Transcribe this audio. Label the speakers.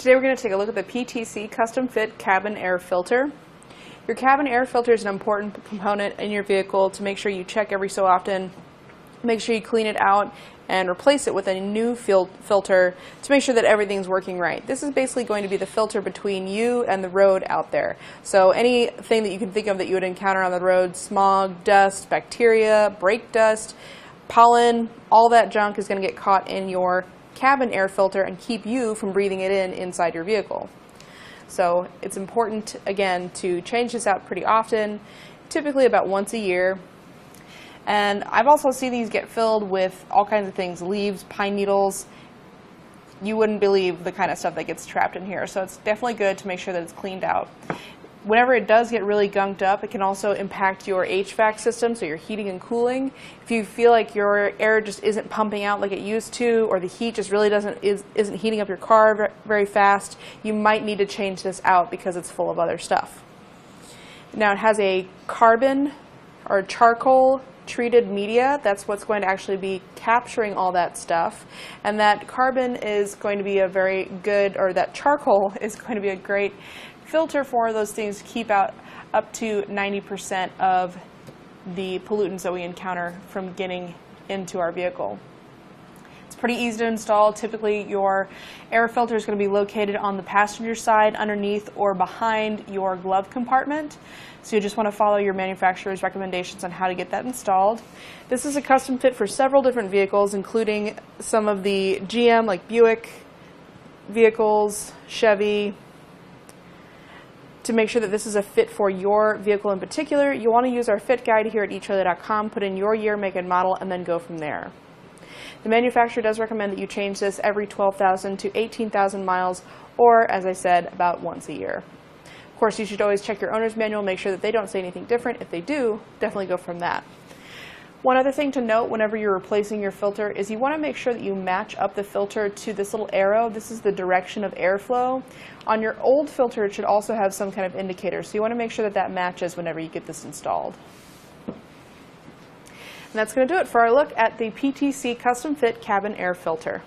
Speaker 1: Today we're going to take a look at the PTC Custom Fit Cabin Air Filter. Your cabin air filter is an important component in your vehicle to make sure you check every so often, make sure you clean it out, and replace it with a new filter to make sure that everything's working right. This is basically going to be the filter between you and the road out there. So anything that you can think of that you would encounter on the road, smog, dust, bacteria, brake dust, pollen, all that junk is going to get caught in your cabin air filter and keep you from breathing it in inside your vehicle. So it's important, again, to change this out pretty often, typically about once a year. And I've also seen these get filled with all kinds of things, leaves, pine needles. You wouldn't believe the kind of stuff that gets trapped in here. So it's definitely good to make sure that it's cleaned out. Whenever it does get really gunked up, it can also impact your HVAC system, so your heating and cooling. If you feel like your air just isn't pumping out like it used to, or the heat just really isn't heating up your car very fast, you might need to change this out because it's full of other stuff. Now it has a carbon or charcoal treated media. That's what's going to actually be capturing all that stuff. And that carbon is going to be a very good, or that charcoal is going to be a great filter for those things to keep out up to 90% of the pollutants that we encounter from getting into our vehicle. It's pretty easy to install. Typically your air filter is going to be located on the passenger side, underneath or behind your glove compartment. So you just want to follow your manufacturer's recommendations on how to get that installed. This is a custom fit for several different vehicles, including some of the GM, like Buick vehicles, Chevy. To make sure that this is a fit for your vehicle in particular, you want to use our fit guide here at etrailer.com, put in your year, make, and model, and then go from there. The manufacturer does recommend that you change this every 12,000 to 18,000 miles, or, as I said, about once a year. Of course, you should always check your owner's manual, make sure that they don't say anything different. If they do, definitely go from that. One other thing to note whenever you're replacing your filter is you want to make sure that you match up the filter to this little arrow. This is the direction of airflow. On your old filter, it should also have some kind of indicator, so you want to make sure that that matches whenever you get this installed. And that's going to do it for our look at the PTC Custom Fit Cabin Air Filter.